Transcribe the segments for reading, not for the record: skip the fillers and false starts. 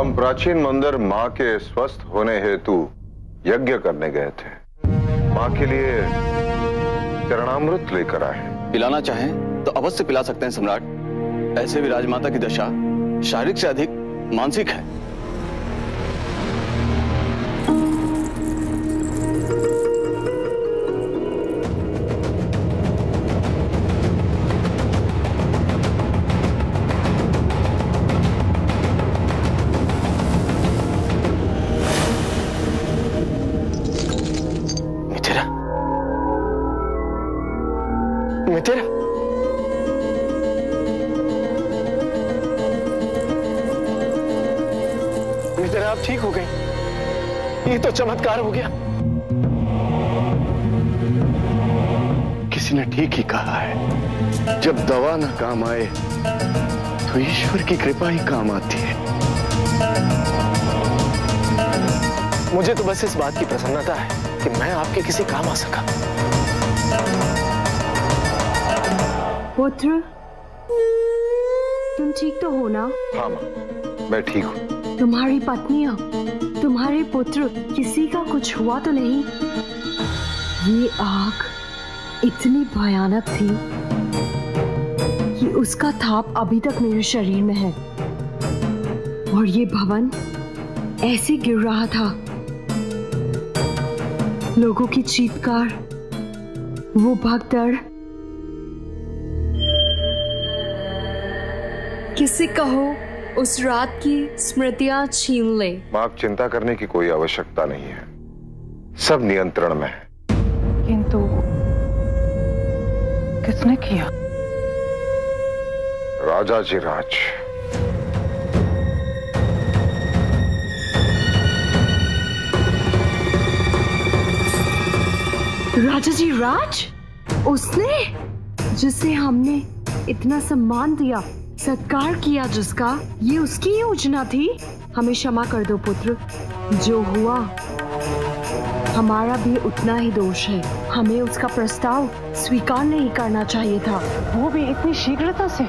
हम प्राचीन मंदिर माँ के स्वस्थ होने हेतु यज्ञ करने गए थे। माँ के लिए चरणामृत लेकर आए। पिलाना चाहें तो अवश्य पिला सकते हैं सम्राट। ऐसे भी राजमाता की दशा शारीरिक से अधिक मानसिक है। मित्र, आप ठीक हो गए? ये तो चमत्कार हो गया। किसी ने ठीक ही कहा है, जब दवा ना काम आए तो ईश्वर की कृपा ही काम आती है। मुझे तो बस इस बात की प्रसन्नता है कि मैं आपके किसी काम आ सका। पुत्र, तुम ठीक तो हो ना? हाँ माँ, मैं ठीक हूँ। तुम्हारी पत्नियां, तुम्हारे पुत्र, किसी का कुछ हुआ तो नहीं? ये आग इतनी भयानक थी कि उसका थाप अभी तक मेरे शरीर में है, और ये भवन ऐसे गिर रहा था। लोगों की चीत्कार, वो भगदड़। किसी कहो उस रात की स्मृतियां छीन ले। माँ, चिंता करने की कोई आवश्यकता नहीं है, सब नियंत्रण में है। किंतु किसने किया? राजा जी राज। राजा जी राज? उसने, जिसे हमने इतना सम्मान दिया, सत्कार किया, जिसका ये उसकी योजना थी? हमें क्षमा कर दो पुत्र, जो हुआ हमारा भी उतना ही दोष है। हमें उसका प्रस्ताव स्वीकार नहीं करना चाहिए था, वो भी इतनी शीघ्रता से।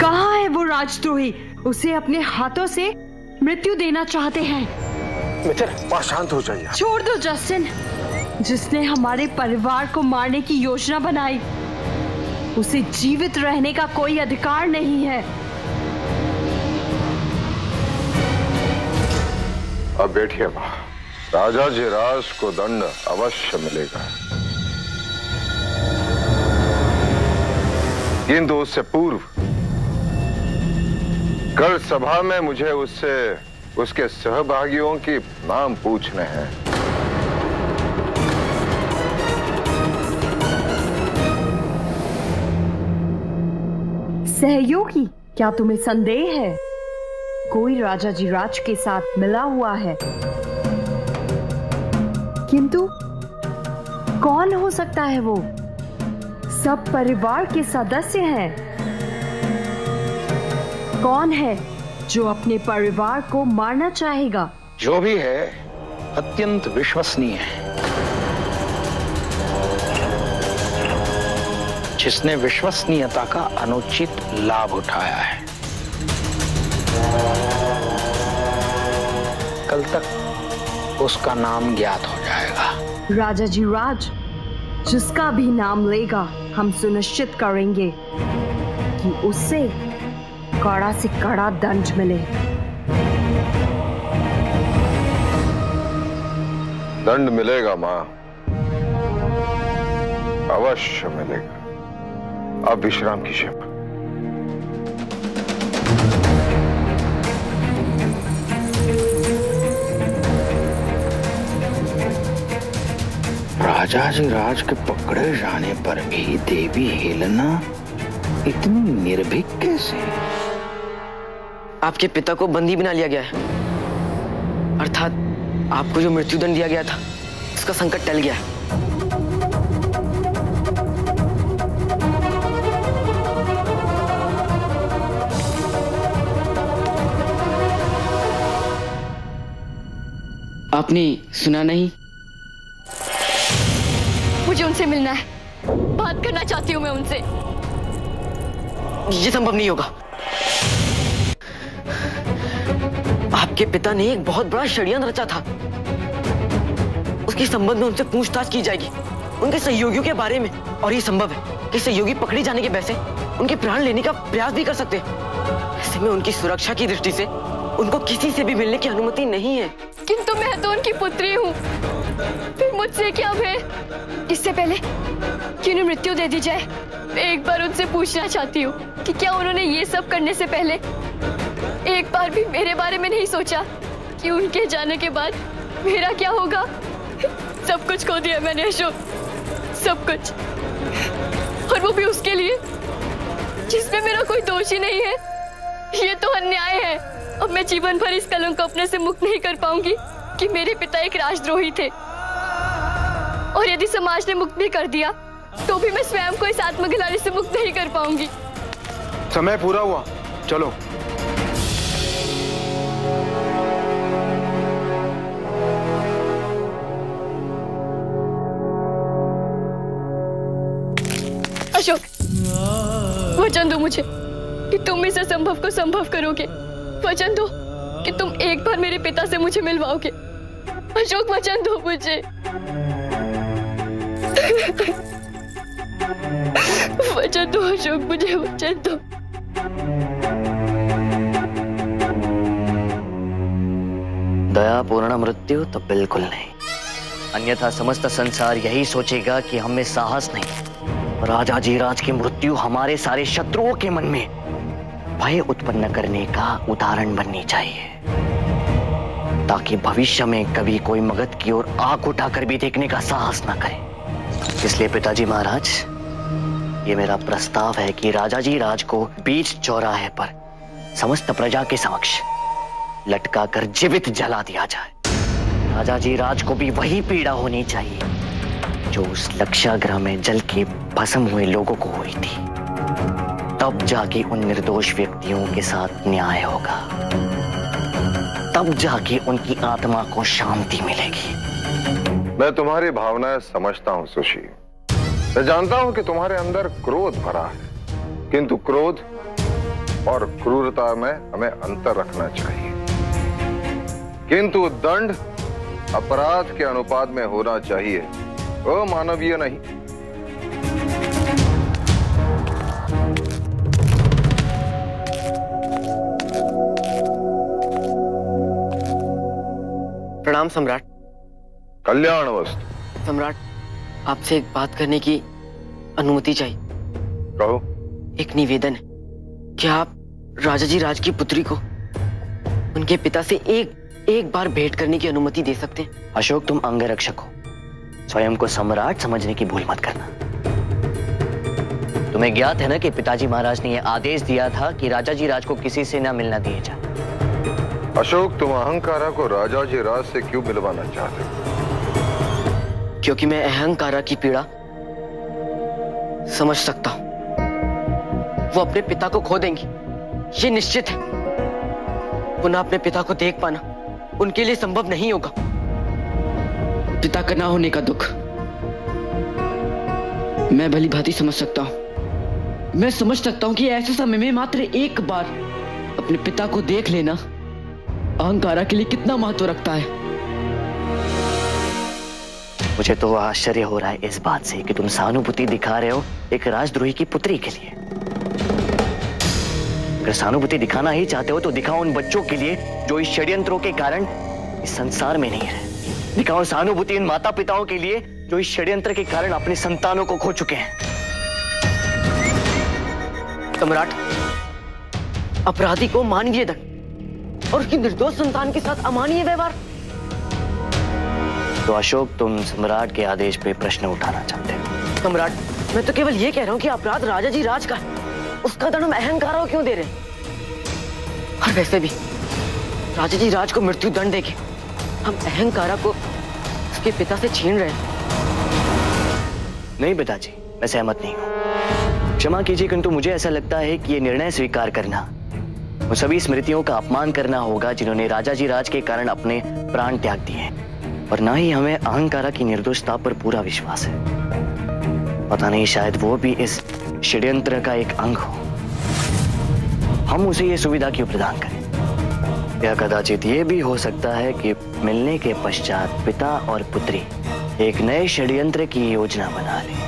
कहाँ है वो राजद्रोही? उसे अपने हाथों से मृत्यु देना चाहते हैं। मित्र, शांत हो जाइए। छोड़ दो जस्टिन। जिसने हमारे परिवार को मारने की योजना बनाई, उसे जीवित रहने का कोई अधिकार नहीं है। अब बैठिए माँ, राजा जी राज को दंड अवश्य मिलेगा, किंतु उससे पूर्व कल सभा में मुझे उससे उसके सहभागियों की नाम पूछने हैं। सहयोगी? क्या तुम्हें संदेह है कोई राजा जी राज के साथ मिला हुआ है? किंतु कौन हो सकता है वो? सब परिवार के सदस्य हैं। कौन है जो अपने परिवार को मारना चाहेगा? जो भी है, अत्यंत विश्वसनीय है। जिसने विश्वसनीयता का अनुचित लाभ उठाया है। कल तक उसका नाम ज्ञात हो जाएगा। राजा जी राज, जिसका भी नाम लेगा, हम सुनिश्चित करेंगे कि उससे कड़ा से कड़ा दंड मिले। दंड मिलेगा माँ, अवश्य मिलेगा। अब विश्राम कीजिए। राजा जी राज के पकड़े जाने पर भी देवी हेलेना इतनी निर्भीक कैसे? आपके पिता को बंदी बना लिया गया है, अर्थात आपको जो मृत्युदंड दिया गया था, उसका संकट टल गया है। आपने सुना नहीं? मुझे उनसे मिलना है, बात करना चाहती हूँ मैं उनसे। ये संभव नहीं होगा। आपके पिता ने एक बहुत बड़ा षड्यंत्र रचा था। उसके संबंध में उनसे पूछताछ की जाएगी, उनके सहयोगियों के बारे में। और ये संभव है कि सहयोगी पकड़े जाने के वैसे उनके प्राण लेने का प्रयास भी कर सकते हैं। ऐसे में उनकी सुरक्षा की दृष्टि से उनको किसी से भी मिलने की अनुमति नहीं है। किंतु मैं तो उनकी पुत्री हूँ, फिर मुझसे क्या भय? इससे पहले कि उन्हें मृत्यु दे दी जाए, मैं एक बार उनसे पूछना चाहती हूँ कि क्या उन्होंने ये सब करने से पहले एक बार भी मेरे बारे में नहीं सोचा कि उनके जाने के बाद मेरा क्या होगा? सब कुछ खो दिया मैंने अशोक, सब कुछ, और वो भी उसके लिए जिसमें मेरा कोई दोष ही नहीं है। ये तो अन्याय है। अब मैं जीवन भर इस कलंक को अपने से मुक्त नहीं कर पाऊंगी कि मेरे पिता एक राजद्रोही थे, और यदि समाज ने मुक्त भी कर दिया तो भी मैं स्वयं को इस आत्मग्लानि से मुक्त नहीं कर पाऊंगी। समय पूरा हुआ, चलो। अशोक, वचन दो मुझे कि तुम इस असंभव को संभव करोगे। वचन दो कि तुम एक बार मेरे पिता से मुझे मिलवाओगे। अशोक, वचन दो मुझे। वचन दो अशोक, मुझे वचन दो। दयापूर्ण मृत्यु तो बिल्कुल नहीं, अन्यथा समस्त संसार यही सोचेगा कि हमें साहस नहीं। राजाजी राज की मृत्यु हमारे सारे शत्रुओं के मन में भय उत्पन्न करने का उदाहरण बननी चाहिए, ताकि भविष्य में कभी कोई मगध की ओर आंख उठाकर भी देखने का साहस न करे। इसलिए पिताजी महाराज, ये मेरा प्रस्ताव है कि राजाजी राज को बीच चौराहे पर समस्त प्रजा के समक्ष लटका कर जीवित जला दिया जाए। राजाजी राज को भी वही पीड़ा होनी चाहिए जो उस लक्षागृह में जल के भस्म हुए लोगों को हुई थी। तब जाके उन निर्दोष व्यक्तियों के साथ न्याय होगा, तब जाके उनकी आत्मा को शांति मिलेगी। मैं तुम्हारी भावनाएं समझता हूं सुशी। मैं जानता हूं कि तुम्हारे अंदर क्रोध भरा है, किंतु क्रोध और क्रूरता में हमें अंतर रखना चाहिए। किंतु दंड अपराध के अनुपात में होना चाहिए, अमानवीय नहीं। प्रणाम सम्राट। कल्याण वस्तु। सम्राट, आपसे एक बात करने की अनुमति चाहिए। कहो। एक निवेदन है, क्या आप राजाजी राज की पुत्री को उनके पिता से एक बार भेंट करने की अनुमति दे सकते हैं? अशोक, तुम अंगरक्षक हो, स्वयं को सम्राट समझने की भूल मत करना। तुम्हें ज्ञात है ना कि पिताजी महाराज ने यह आदेश दिया था कि राजाजी राज को किसी से न मिलना दिया जाए। अशोक, तुम अहंकारा को राजाजी राज से क्यों मिलवाना चाहते हो? क्योंकि मैं अहंकारा की पीड़ा समझ सकता हूं। वो अपने पिता को खो देंगी, ये निश्चित है। पुनः अपने पिता को देख पाना उनके लिए संभव नहीं होगा। पिता का ना होने का दुख मैं भली भांति समझ सकता हूं। मैं समझ सकता हूं कि ऐसे समय में मात्र एक बार अपने पिता को देख लेना अहंकारा के लिए कितना महत्व रखता है। मुझे तो आश्चर्य हो रहा है इस बात से कि तुम सहानुभूति दिखा रहे हो एक राजद्रोही की पुत्री के लिए। अगर सहानुभूति दिखाना ही चाहते हो तो दिखाओ उन बच्चों के लिए जो इस षड्यंत्रों के कारण इस संसार में नहीं रहे। दिखाओ सहानुभूति उन माता पिताओं के लिए जो इस षड्यंत्र के कारण अपने संतानों को खो चुके हैं। सम्राट, अपराधी को मानवीय दंड और उसकी निर्दोष संतान के साथ अमानवीय व्यवहार। तो अशोक, तुम सम्राट के आदेश पे प्रश्न उठाना चाहते हो? सम्राट, मैं तो केवल ये कह रहा हूं कि अपराध राजाजी राज का है, उसका दंड हम अहंकारा को क्यों दे रहे हैं? और वैसे भी राजाजी राज को मृत्यु दंड देके हम अहंकारा को उसके पिता से छीन रहे हैं। नहीं पिताजी, मैं सहमत नहीं हूं। क्षमा कीजिए, किंतु मुझे ऐसा लगता है कि ये निर्णय स्वीकार करना उन सभी स्मृतियों का अपमान करना होगा जिन्होंने राजाजी राज के कारण अपने प्राण त्याग दिए, और ना ही हमें अहंकारा की निर्दोषता पर पूरा विश्वास है। पता नहीं, शायद वो भी इस षड्यंत्र का एक अंग हो। हम उसे ये सुविधा क्यों प्रदान करें? या कदाचित ये भी हो सकता है कि मिलने के पश्चात पिता और पुत्री एक नए षड्यंत्र की योजना बना लें।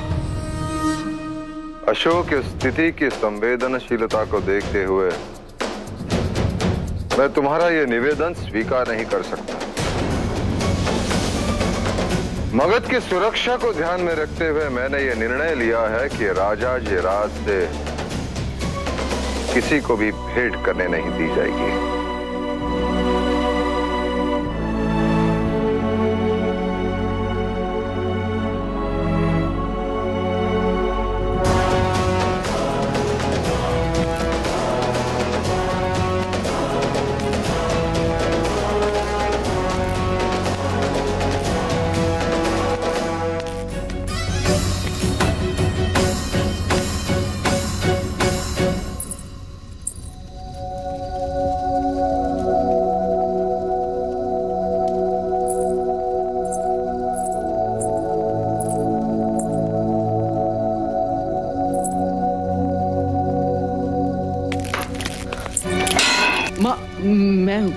अशोक, इस स्थिति की संवेदनशीलता को देखते हुए मैं तुम्हारा यह निवेदन स्वीकार नहीं कर सकता। मगध की सुरक्षा को ध्यान में रखते हुए मैंने यह निर्णय लिया है कि राजाधिराज से किसी को भी भेंट करने नहीं दी जाएगी।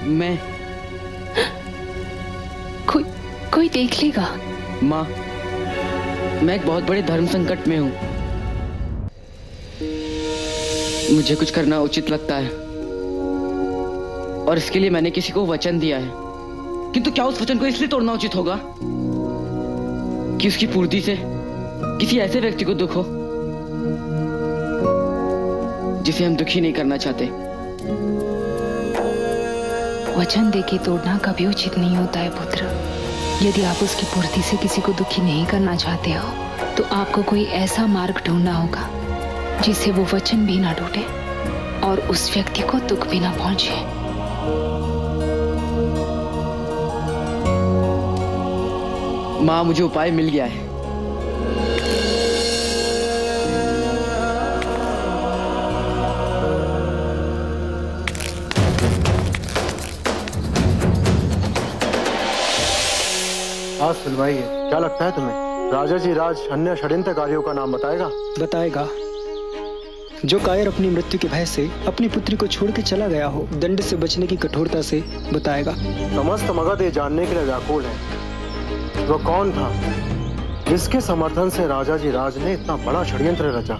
मैं कोई देख लेगा। माँ, मैं एक बहुत बड़े धर्म संकट में हूँ। मुझे कुछ करना उचित लगता है और इसके लिए मैंने किसी को वचन दिया है, किंतु क्या उस वचन को इसलिए तोड़ना उचित होगा कि उसकी पूर्ति से किसी ऐसे व्यक्ति को दुख हो जिसे हम दुखी नहीं करना चाहते। वचन देके तोड़ना कभी उचित नहीं होता है पुत्र। यदि आप उसकी पूर्ति से किसी को दुखी नहीं करना चाहते हो तो आपको कोई ऐसा मार्ग ढूंढना होगा जिससे वो वचन भी ना टूटे और उस व्यक्ति को दुख भी ना पहुंचे। माँ, मुझे उपाय मिल गया है। हाँ सुनवाइए, क्या लगता है तुम्हें राजाधिराज अन्य षड्यंत्रकारियों का नाम बताएगा? बताएगा। जो कायर अपनी मृत्यु के भय से अपनी पुत्री को छोड़ के चला गया हो, दंड से बचने की कठोरता से बताएगा। समस्त मगध ये जानने के लिए व्याकुल है वो कौन था जिसके समर्थन से राजाधिराज ने इतना बड़ा षड्यंत्र रचा।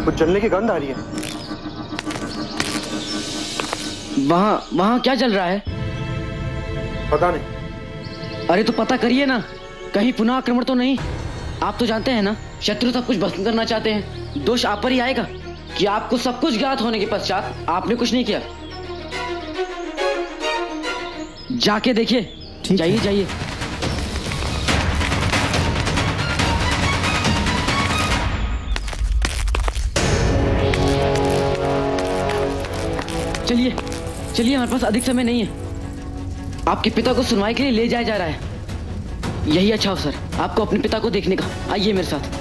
कुछ जलने की गंध आ रही है। वहाँ क्या चल रहा है? पता नहीं। अरे तो पता करिए ना, कहीं पुनः आक्रमण तो नहीं। आप तो जानते हैं ना, शत्रु सब कुछ भस्म करना चाहते हैं। दोष आप पर ही आएगा कि आपको सब कुछ ज्ञात होने के पश्चात आपने कुछ नहीं किया। जाके देखिए। जाइए जाइए। चलिए चलिए, हमारे पास अधिक समय नहीं है। आपके पिता को सुनवाई के लिए ले जाया जा रहा है। यही अच्छा अवसर आपको अपने पिता को देखने का। आइए मेरे साथ।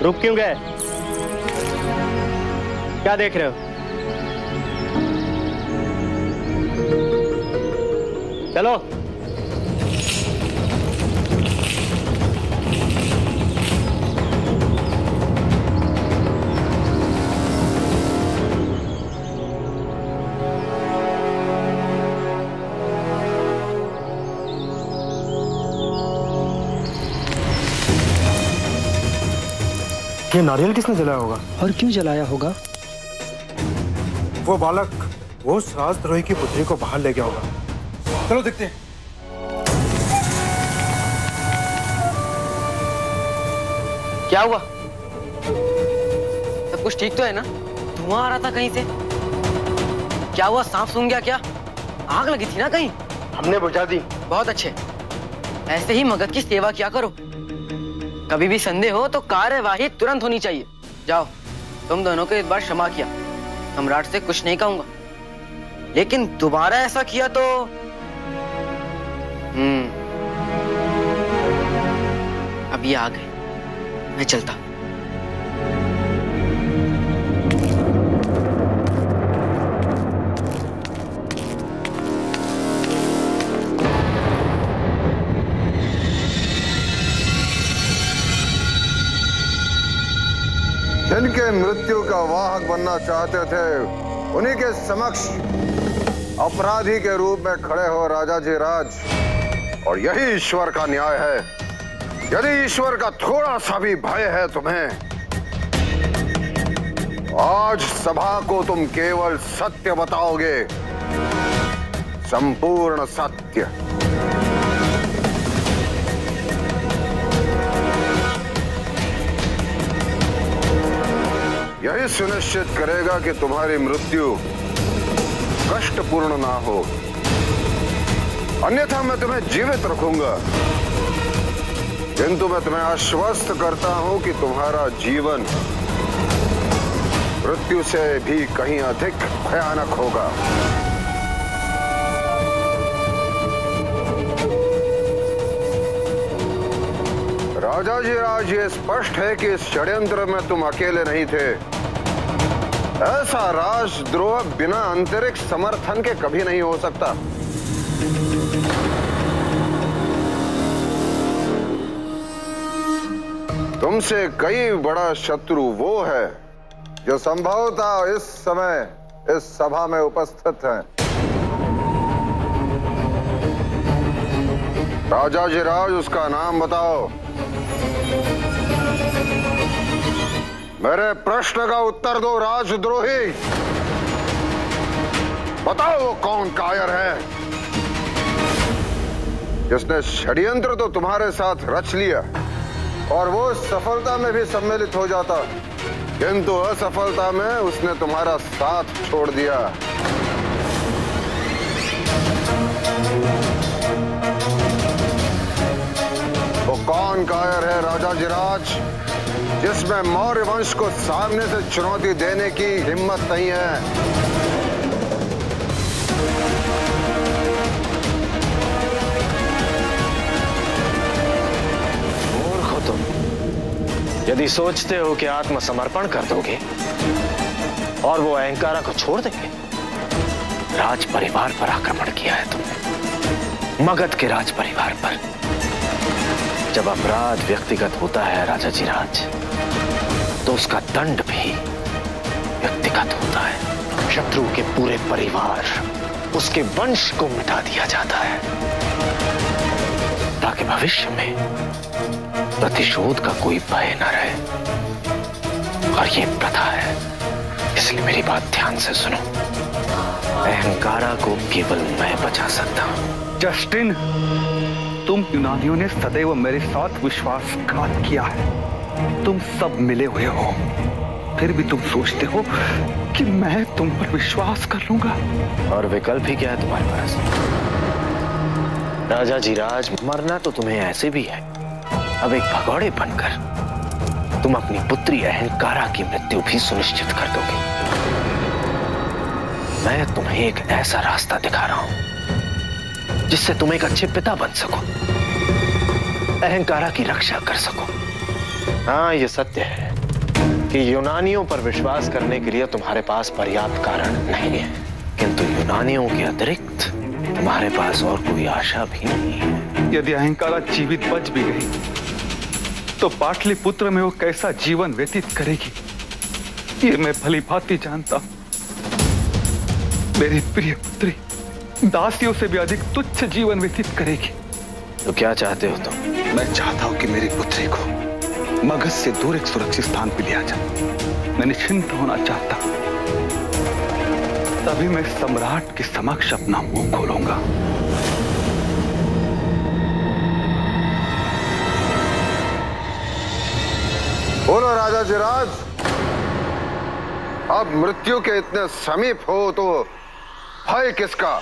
रुक क्यों गए? क्या देख रहे हो? चलो। ये नारियल किसने जलाया होगा? और क्यों जलाया होगा? वो बालक वो राजद्रोही की पुत्री को बाहर ले गया होगा। चलो देखते हैं। क्या हुआ? सब कुछ ठीक तो है ना? धुआं आ रहा था कहीं से। क्या हुआ? सांप सूंघ गया क्या? आग लगी थी ना कहीं? हमने बुझा दी। बहुत अच्छे। ऐसे ही मगध की सेवा किया करो। कभी भी संदेह हो तो कार्यवाही तुरंत होनी चाहिए। जाओ, तुम दोनों को इस बार क्षमा किया, सम्राट से कुछ नहीं कहूंगा, लेकिन दोबारा ऐसा किया तो अब ये आ गए, मैं चलता। जिनके मृत्यु का वाहक बनना चाहते थे, उन्हीं के समक्ष अपराधी के रूप में खड़े हो राजा जी राज। और यही ईश्वर का न्याय है। यदि ईश्वर का थोड़ा सा भी भय है तुम्हें, आज सभा को तुम केवल सत्य बताओगे, संपूर्ण सत्य। यही सुनिश्चित करेगा कि तुम्हारी मृत्यु कष्टपूर्ण ना हो, अन्यथा मैं तुम्हें जीवित रखूंगा। किंतु मैं तुम्हें आश्वस्त करता हूं कि तुम्हारा जीवन मृत्यु से भी कहीं अधिक भयानक होगा। राजा जी आज ये स्पष्ट है कि इस षड्यंत्र में तुम अकेले नहीं थे। ऐसा राजद्रोह बिना आंतरिक समर्थन के कभी नहीं हो सकता। तुमसे कई बड़ा शत्रु वो है जो संभवतः इस समय इस सभा में उपस्थित हैं। राजा जी राज, उसका नाम बताओ। मेरे प्रश्न का उत्तर दो राजद्रोही। बताओ वो कौन कायर है जिसने षड्यंत्र तो तुम्हारे साथ रच लिया और वो सफलता में भी सम्मिलित हो जाता, किंतु असफलता में उसने तुम्हारा साथ छोड़ दिया। वो कौन कायर है राजा जी राज जिसमें मौर्य वंश को सामने से चुनौती देने की हिम्मत नहीं है? मूर्ख हो तुम यदि सोचते हो कि आत्मसमर्पण कर दोगे और वो अहंकारा को छोड़ देंगे। राज परिवार पर आक्रमण किया है तुमने, मगध के राज परिवार पर। जब अपराध व्यक्तिगत होता है राजा जी राज, तो उसका दंड भी व्यक्तिगत होता है। शत्रु के पूरे परिवार, उसके वंश को मिटा दिया जाता है ताकि भविष्य में प्रतिशोध का कोई भय न रहे। और ये प्रथा है, इसलिए मेरी बात ध्यान से सुनो। अहंकारा को केवल मैं बचा सकता हूं। जस्टिन, तुम यूनानियों ने सदैव मेरे साथ विश्वासघात किया है। तुम सब मिले हुए हो, फिर भी तुम सोचते हो कि मैं तुम पर विश्वास कर लूंगा। और विकल्प ही क्या है तुम्हारे पास? राजा जी राज, मरना तो तुम्हें ऐसे भी है। अब एक भगौड़े बनकर तुम अपनी पुत्री अहंकारा की मृत्यु भी सुनिश्चित कर दोगे। मैं तुम्हें एक ऐसा रास्ता दिखा रहा हूं जिससे तुम एक अच्छे पिता बन सको, अहंकारा की रक्षा कर सको। हाँ, ये सत्य है कि यूनानियों पर विश्वास करने के लिए तुम्हारे पास पर्याप्त कारण नहीं है, किंतु यूनानियों के अतिरिक्त तुम्हारे पास और कोई आशा भी नहीं है। यदि अहंकारा जीवित बच भी गई तो पाटलिपुत्र में वो कैसा जीवन व्यतीत करेगी, ये मैं भली भांति जानता हूं। मेरी प्रिय पुत्री दासियों से भी अधिक तुच्छ जीवन व्यतीत करेगी। तो क्या चाहते हो तुम? मैं चाहता हूं कि मेरी पुत्री को मगध से दूर एक सुरक्षित स्थान पे लिया जाए। मैं निश्चिंत होना चाहता हूं, तभी मैं सम्राट के समक्ष अपना मुंह खोलूंगा। बोलो राजाधिराज, अब मृत्यु के इतने समीप हो तो भय किसका?